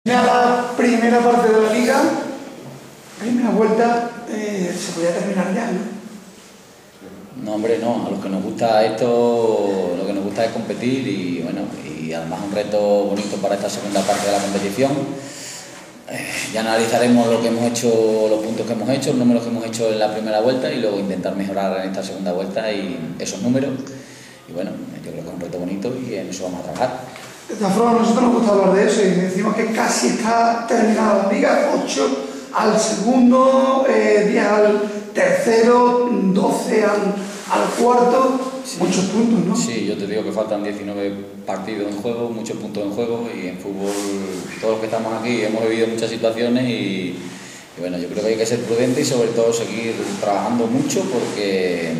A la primera parte de la liga, primera vuelta, se podía terminar ya, ¿no? No, hombre, no. A los que nos gusta esto, lo que nos gusta es competir y bueno, y además un reto bonito para esta segunda parte de la competición. Ya analizaremos lo que hemos hecho, los puntos que hemos hecho, los números que hemos hecho en la primera vuelta y luego intentar mejorar en esta segunda vuelta y esos números. Y bueno, yo creo que es un reto bonito y en eso vamos a trabajar. De todas formas, a nosotros nos gusta hablar de eso y decimos que casi está terminada la liga, 8 al segundo, 10 al tercero, 12 al cuarto, sí. Muchos puntos, ¿no? Sí, yo te digo que faltan 19 partidos en juego, muchos puntos en juego y en fútbol todos los que estamos aquí hemos vivido muchas situaciones y bueno, yo creo que hay que ser prudente y sobre todo seguir trabajando mucho porque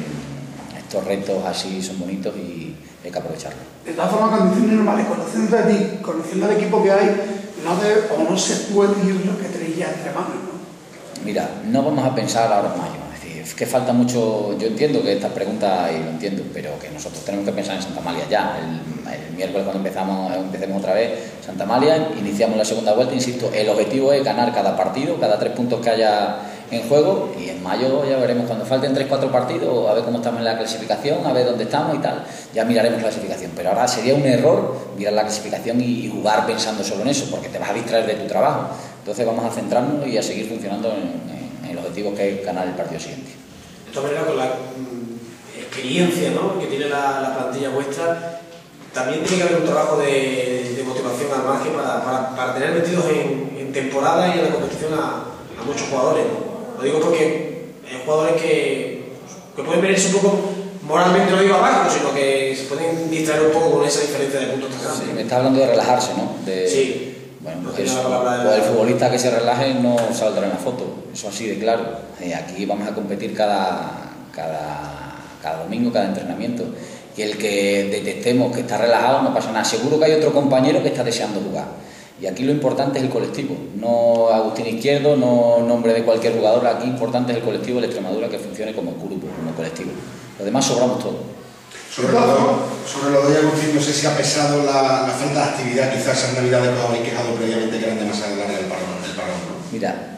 estos retos así son bonitos y hay que aprovecharlo. De todas formas, condiciones normales, conociendo a ti, conociendo al equipo que hay, no se puede ir lo que tenéis ya entre manos, ¿no? Mira, no vamos a pensar ahora en mayo, es decir, es que falta mucho. Yo entiendo que esta pregunta, y lo entiendo, pero que nosotros tenemos que pensar en Santa Amalia ya. El miércoles cuando empecemos otra vez Santa Amalia, iniciamos la segunda vuelta, insisto, el objetivo es ganar cada partido, cada 3 puntos que haya en juego y en mayo ya veremos, cuando falten 3-4 partidos, a ver cómo estamos en la clasificación, a ver dónde estamos y tal, ya miraremos la clasificación, pero ahora sería un error mirar la clasificación y jugar pensando solo en eso, porque te vas a distraer de tu trabajo. Entonces vamos a centrarnos y a seguir funcionando en el objetivo que es ganar el partido siguiente. De todas maneras, con la experiencia, ¿no?, que tiene la plantilla vuestra, también tiene que haber un trabajo de motivación al margen para tener metidos en temporada y en la competición a muchos jugadores, ¿no? Lo digo porque hay jugadores que pueden venirse un poco, moralmente no digo abajo, sino que se pueden distraer un poco con esa diferencia de puntos tan grande. Sí, me está hablando de relajarse, ¿no? Sí. Bueno, pues el futbolista que se relaje no saldrá en la foto, eso así de claro. Aquí vamos a competir cada domingo, cada entrenamiento. Y el que detectemos que está relajado no pasa nada. Seguro que hay otro compañero que está deseando jugar. Y aquí lo importante es el colectivo, no Agustín Izquierdo, no nombre de cualquier jugador. Aquí importante es el colectivo de Extremadura que funcione como grupo, como colectivo. Lo demás sobramos todos. Sobre lo de Agustín, no sé si ha pesado la falta de actividad, quizás en Navidad de que os habéis quejado previamente que eran demasiado largas el parón, ¿no? Mira,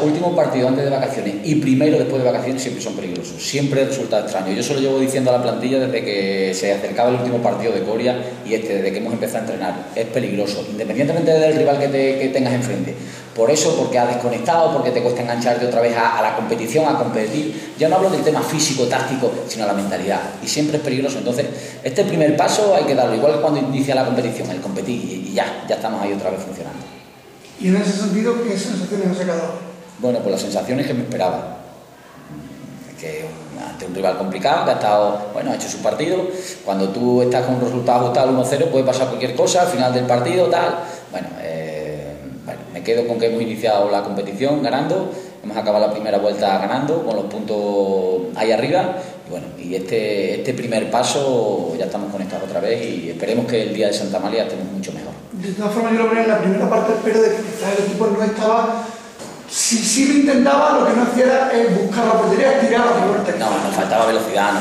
último partido antes de vacaciones y primero después de vacaciones siempre son peligrosos, siempre resulta extraño. Yo se lo llevo diciendo a la plantilla desde que se acercaba el último partido de Coria y desde que hemos empezado a entrenar. Es peligroso, independientemente del rival que tengas enfrente. Por eso, porque has desconectado, porque te cuesta engancharte otra vez a la competición, a competir. Ya no hablo del tema físico, táctico, sino la mentalidad. Y siempre es peligroso. Entonces, este primer paso hay que darlo, igual que cuando inicia la competición, el competir, y ya estamos ahí otra vez funcionando. Y en ese sentido, ¿qué sensaciones has sacado? Bueno, pues las sensaciones que me esperaba. Que ante un rival complicado, que ha hecho su partido. Cuando tú estás con un resultado ajustado al 1-0, puede pasar cualquier cosa, al final del partido, tal. Bueno, me quedo con que hemos iniciado la competición ganando, hemos acabado la primera vuelta ganando, con los puntos ahí arriba. Y bueno, y este primer paso ya estamos conectados otra vez y esperemos que el día de Santa Amalia estemos mucho mejor. De todas formas, yo lo ponía en la primera parte, pero de que quizás el equipo no estaba. Si lo intentaba, lo que no hacía era buscar la portería, tirar la pelota. No, nos faltaba velocidad en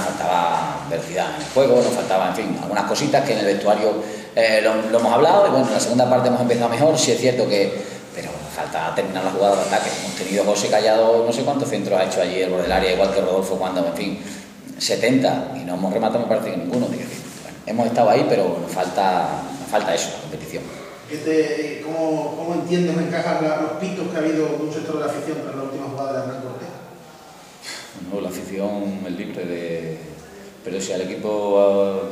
el juego, nos faltaba, en fin, algunas cositas que en el vestuario lo hemos hablado y bueno, en la segunda parte hemos empezado mejor, sí es cierto pero falta terminar la jugada de ataque. Hemos tenido José Callado, no sé cuántos centros ha hecho allí el borde del área, igual que Rodolfo cuando, en fin, 70 y no hemos rematado, me parece que ninguno. Bueno, hemos estado ahí, pero nos falta eso, la competición. ¿Cómo entiendes encajar los pitos que ha habido de un sector de la afición tras la última jugada de Hernán Cortés? Bueno, la afición es libre pero si al equipo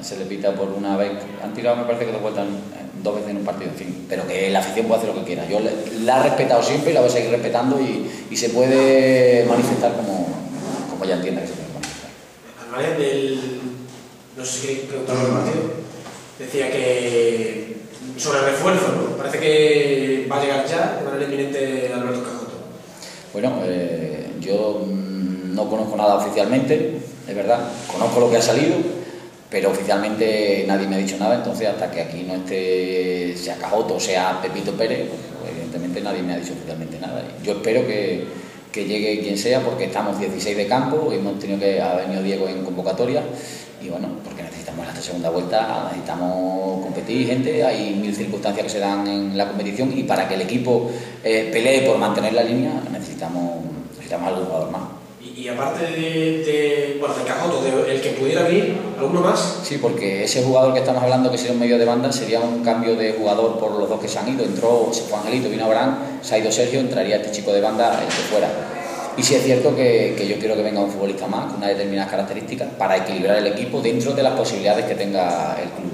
se le pita por una vez, han tirado me parece que 2 veces en un partido, en fin, pero que la afición puede hacer lo que quiera. Yo la he respetado siempre y la voy a seguir respetando y se puede manifestar como ella entienda que se puede manifestar. Al margen no sé si queréis preguntarlo del partido, decía que sobre el refuerzo, ¿no? Parece que va a llegar ya de manera inminente Alberto Cajoto. Bueno, yo no conozco nada oficialmente, es verdad, conozco lo que ha salido, pero oficialmente nadie me ha dicho nada, entonces hasta que aquí no esté, sea Cajoto o sea Pepito Pérez, pues evidentemente nadie me ha dicho oficialmente nada. Yo espero que llegue quien sea, porque estamos 16 de campo, ha venido Diego en convocatoria, y bueno, porque necesitamos estamos en esta segunda vuelta, necesitamos competir, gente, hay 1000 circunstancias que se dan en la competición y para que el equipo pelee por mantener la línea necesitamos algún jugador más. Y aparte de Cajoto, el que pudiera venir, ¿alguno más? Sí, porque ese jugador que estamos hablando, que sería un medio de banda, sería un cambio de jugador por los dos que se han ido. Se fue Angelito, vino Abraham, se ha ido Sergio, entraría este chico de banda, el que fuera. Y sí es cierto que yo quiero que venga un futbolista más, con unas determinadas características, para equilibrar el equipo dentro de las posibilidades que tenga el club.